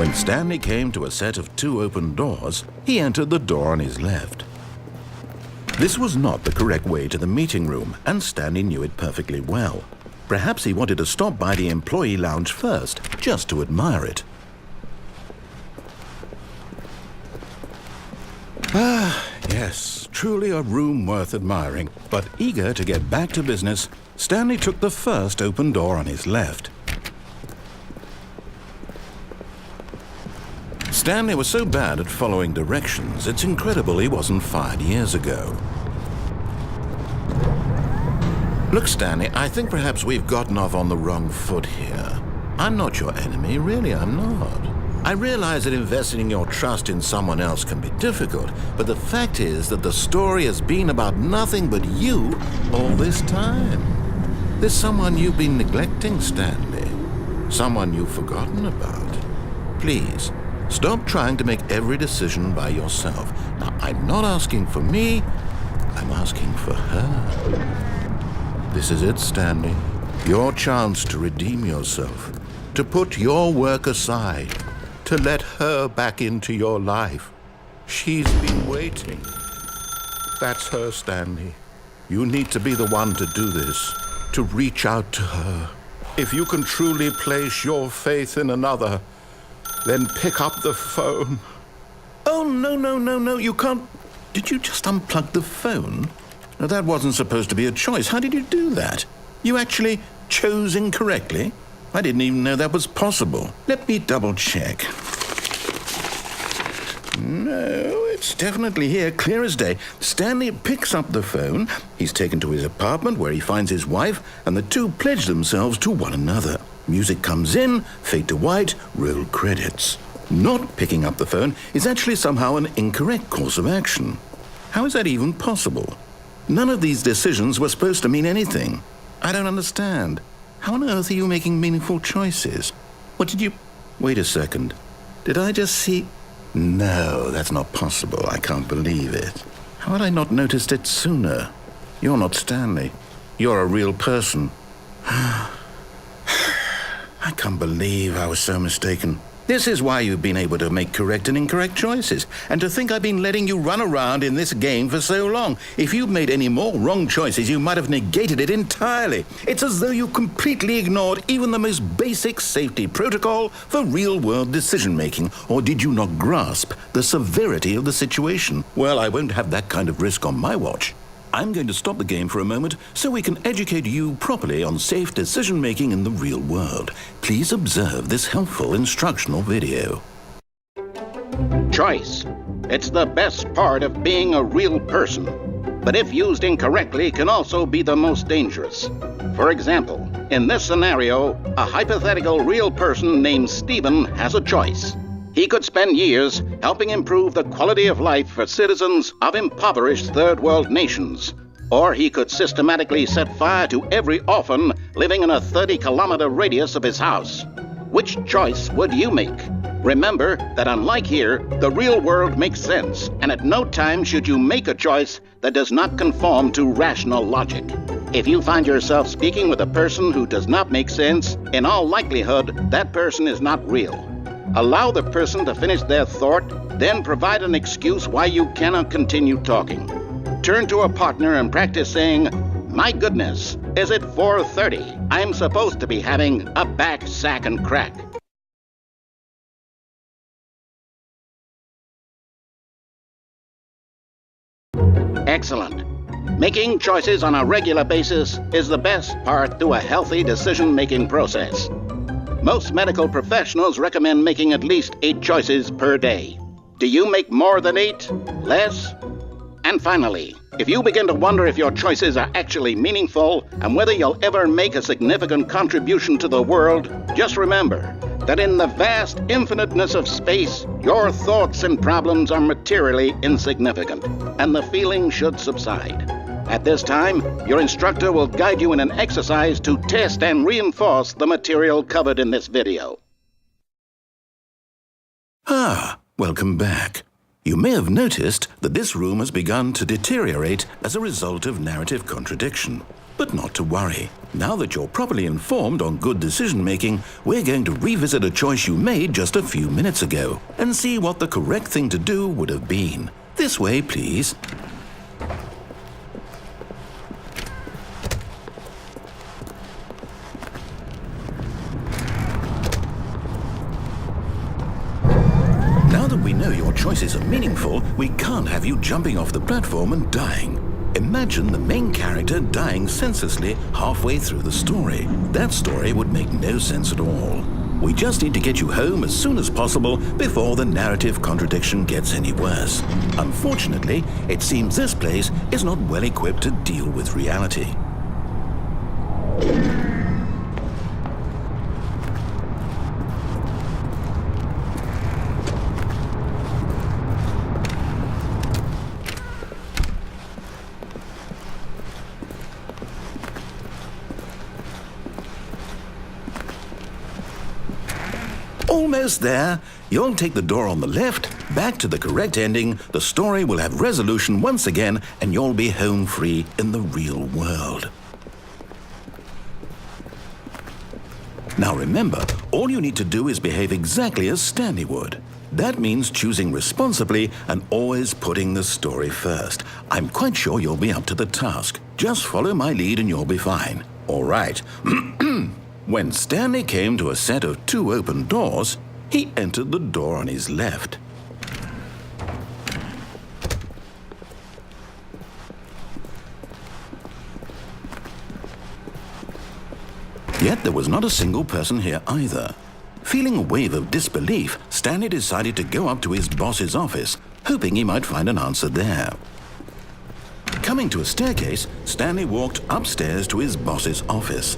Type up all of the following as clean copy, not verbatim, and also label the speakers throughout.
Speaker 1: When Stanley came to a set of 2 open doors, he entered the door on his left. This was not the correct way to the meeting room, and Stanley knew it perfectly well. Perhaps he wanted to stop by the employee lounge first, just to admire it. Ah, yes, truly a room worth admiring. But eager to get back to business, Stanley took the first open door on his left. Stanley was so bad at following directions, it's incredible he wasn't fired years ago. Look, Stanley, I think perhaps we've gotten off on the wrong foot here. I'm not your enemy, really, I'm not. I realize that investing your trust in someone else can be difficult, but the fact is that the story has been about nothing but you all this time. There's someone you've been neglecting, Stanley. Someone you've forgotten about. Please, stop trying to make every decision by yourself. Now, I'm not asking for me, I'm asking for her. This is it, Stanley. Your chance to redeem yourself, to put your work aside, to let her back into your life. She's been waiting. That's her, Stanley. You need to be the one to do this, to reach out to her. If you can truly place your faith in another, then pick up the phone. Oh, no, you can't. Did you just unplug the phone? Now, that wasn't supposed to be a choice. How did you do that? You actually chose incorrectly? I didn't even know that was possible. Let me double check. No, it's definitely here, clear as day. Stanley picks up the phone. He's taken to his apartment where he finds his wife, and the two pledge themselves to one another. Music comes in, fade to white, roll credits. Not picking up the phone is actually somehow an incorrect course of action. How is that even possible? None of these decisions were supposed to mean anything. I don't understand. How on earth are you making meaningful choices? What did you... Wait a second. Did I just see... No, that's not possible. I can't believe it. How had I not noticed it sooner? You're not Stanley. You're a real person. I can't believe I was so mistaken. This is why you've been able to make correct and incorrect choices. And to think I've been letting you run around in this game for so long. If you'd made any more wrong choices, you might have negated it entirely. It's as though you completely ignored even the most basic safety protocol for real-world decision-making. Or did you not grasp the severity of the situation? Well, I won't have that kind of risk on my watch. I'm going to stop the game for a moment so we can educate you properly on safe decision-making in the real world. Please observe this helpful instructional video.
Speaker 2: Choice. It's the best part of being a real person. But if used incorrectly, can also be the most dangerous. For example, in this scenario, a hypothetical real person named Stephen has a choice. He could spend years helping improve the quality of life for citizens of impoverished third world nations. Or he could systematically set fire to every orphan living in a 30-kilometer radius of his house. Which choice would you make? Remember that unlike here, the real world makes sense, and at no time should you make a choice that does not conform to rational logic. If you find yourself speaking with a person who does not make sense, in all likelihood, that person is not real. Allow the person to finish their thought, then provide an excuse why you cannot continue talking. Turn to a partner and practice saying, "My goodness, is it 4:30? I'm supposed to be having a back, sack, and crack." Excellent. Making choices on a regular basis is the best part to a healthy decision-making process. Most medical professionals recommend making at least 8 choices per day. Do you make more than 8? Less? And finally, if you begin to wonder if your choices are actually meaningful and whether you'll ever make a significant contribution to the world, just remember that in the vast infiniteness of space, your thoughts and problems are materially insignificant, and the feeling should subside. At this time, your instructor will guide you in an exercise to test and reinforce the material covered in this video.
Speaker 1: Welcome back. You may have noticed that this room has begun to deteriorate as a result of narrative contradiction. But not to worry. Now that you're properly informed on good decision-making, we're going to revisit a choice you made just a few minutes ago and see what the correct thing to do would have been. This way, please. Now that we know your choices are meaningful, we can't have you jumping off the platform and dying. Imagine the main character dying senselessly halfway through the story. That story would make no sense at all. We just need to get you home as soon as possible before the narrative contradiction gets any worse. Unfortunately, it seems this place is not well equipped to deal with reality. Almost there. You'll take the door on the left, back to the correct ending, the story will have resolution once again, and you'll be home free in the real world. Now remember, all you need to do is behave exactly as Stanley would. That means choosing responsibly and always putting the story first. I'm quite sure you'll be up to the task. Just follow my lead and you'll be fine. All right. When Stanley came to a set of 2 open doors, he entered the door on his left. Yet there was not a single person here either. Feeling a wave of disbelief, Stanley decided to go up to his boss's office, hoping he might find an answer there. Coming to a staircase, Stanley walked upstairs to his boss's office.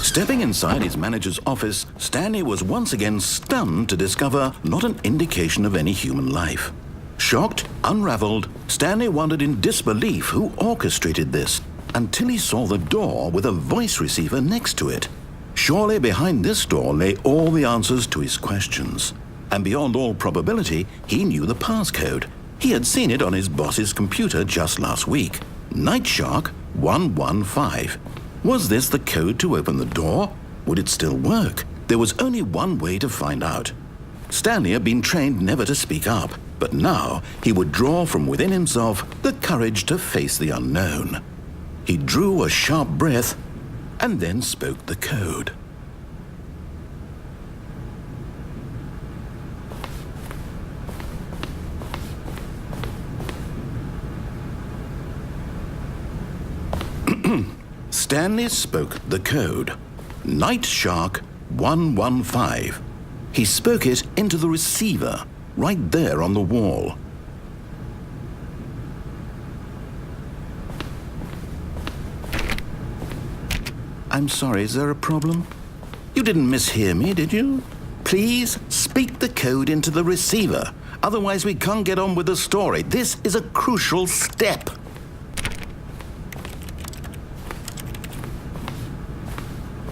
Speaker 1: Stepping inside his manager's office, Stanley was once again stunned to discover not an indication of any human life. Shocked, unraveled, Stanley wondered in disbelief who orchestrated this, until he saw the door with a voice receiver next to it. Surely behind this door lay all the answers to his questions. And beyond all probability, he knew the passcode. He had seen it on his boss's computer just last week. Night Shark 115. Was this the code to open the door? Would it still work? There was only one way to find out. Stanley had been trained never to speak up, but now he would draw from within himself the courage to face the unknown. He drew a sharp breath and then spoke the code. Stanley spoke the code. Night Shark 115. He spoke it into the receiver, right there on the wall. I'm sorry, is there a problem? You didn't mishear me, did you? Please speak the code into the receiver. Otherwise, we can't get on with the story. This is a crucial step.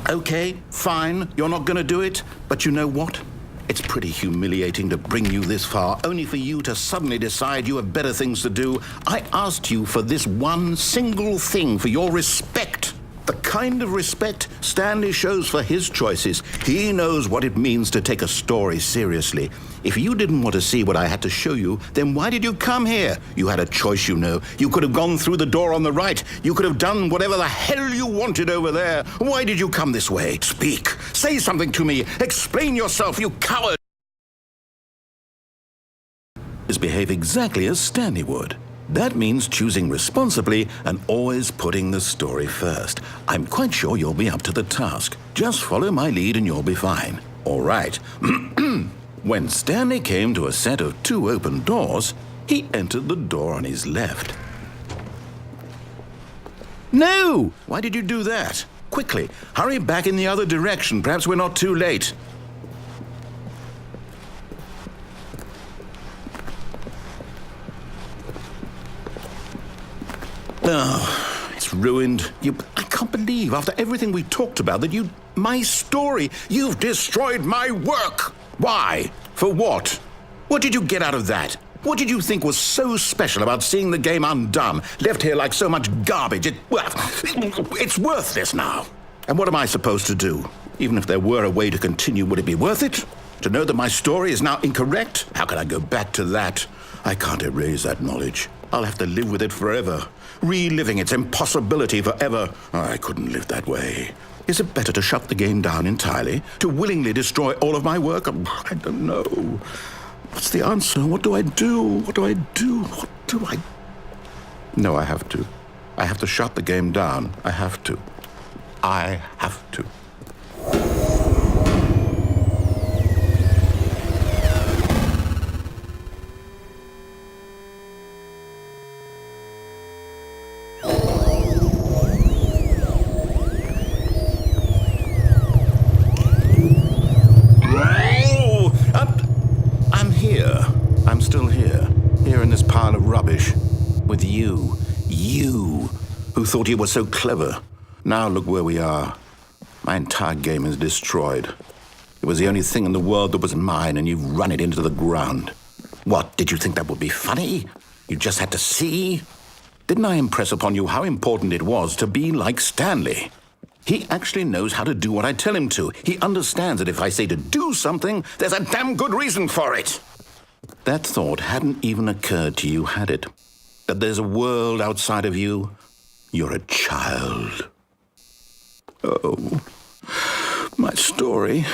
Speaker 1: Okay, fine, you're not going to do it, but you know what? It's pretty humiliating to bring you this far, only for you to suddenly decide you have better things to do. I asked you for this one single thing, for your respect. The kind of respect Stanley shows for his choices. He knows what it means to take a story seriously. If you didn't want to see what I had to show you, then why did you come here? You had a choice, you know. You could have gone through the door on the right. You could have done whatever the hell you wanted over there. Why did you come this way? Speak. Say something to me. Explain yourself, you coward. Behave exactly as Stanley would. That means choosing responsibly and always putting the story first. I'm quite sure you'll be up to the task. Just follow my lead and you'll be fine. All right. When Stanley came to a set of 2 open doors, he entered the door on his left. No! Why did you do that? Quickly, hurry back in the other direction. Perhaps we're not too late. Oh, it's it's ruined. I can't believe, after everything we talked about, that my story, you've destroyed my work. Why? For what? What did you get out of that? What did you think was so special about seeing the game undone, left here like so much garbage? It's worthless now. And what am I supposed to do? Even if there were a way to continue, would it be worth it? To know that my story is now incorrect? How can I go back to that? I can't erase that knowledge. I'll have to live with it forever, reliving its impossibility forever. I couldn't live that way. Is it better to shut the game down entirely? To willingly destroy all of my work? I don't know. What's the answer? What do I do? What do I do? What do I... No, I have to. I have to shut the game down. I have to. I have to. I'm still here in this pile of rubbish, with you, who thought you were so clever. Now look where we are. My entire game is destroyed. It was the only thing in the world that was mine, and you've run it into the ground. What, did you think that would be funny? You just had to see? Didn't I impress upon you how important it was to be like Stanley? He actually knows how to do what I tell him to. He understands that if I say to do something, there's a damn good reason for it. That thought hadn't even occurred to you, had it? That there's a world outside of you? You're a child. Oh, my story.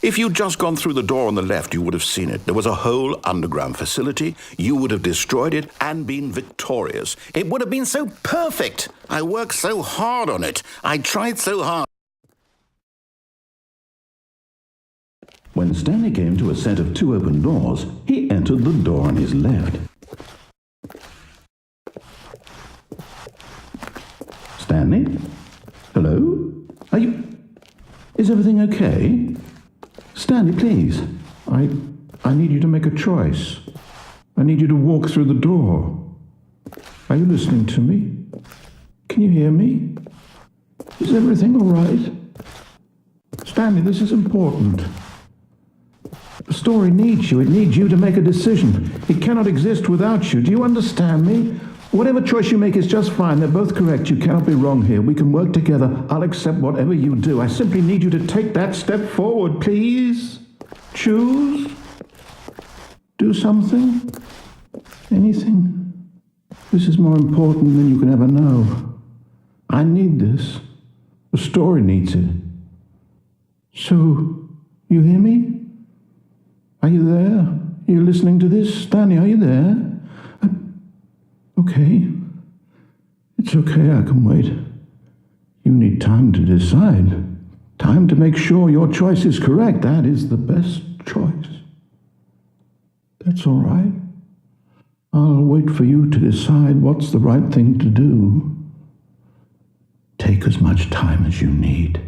Speaker 1: If you'd just gone through the door on the left, you would have seen it. There was a whole underground facility. You would have destroyed it and been victorious. It would have been so perfect. I worked so hard on it. I tried so hard.
Speaker 3: When Stanley came to a set of 2 open doors, he entered the door on his left. Stanley? Hello? Is everything okay? Stanley, please. I need you to make a choice. I need you to walk through the door. Are you listening to me? Can you hear me? Is everything all right? Stanley, this is important. The story needs you. It needs you to make a decision. It cannot exist without you. Do you understand me? Whatever choice you make is just fine. They're both correct. You cannot be wrong here. We can work together. I'll accept whatever you do. I simply need you to take that step forward, please. Choose. Do something. Anything. This is more important than you can ever know. I need this. The story needs it. So, you hear me? Are you there? Are you listening to this? Stanley, are you there? Okay. It's okay, I can wait. You need time to decide. Time to make sure your choice is correct. That is the best choice. That's all right. I'll wait for you to decide what's the right thing to do. Take as much time as you need.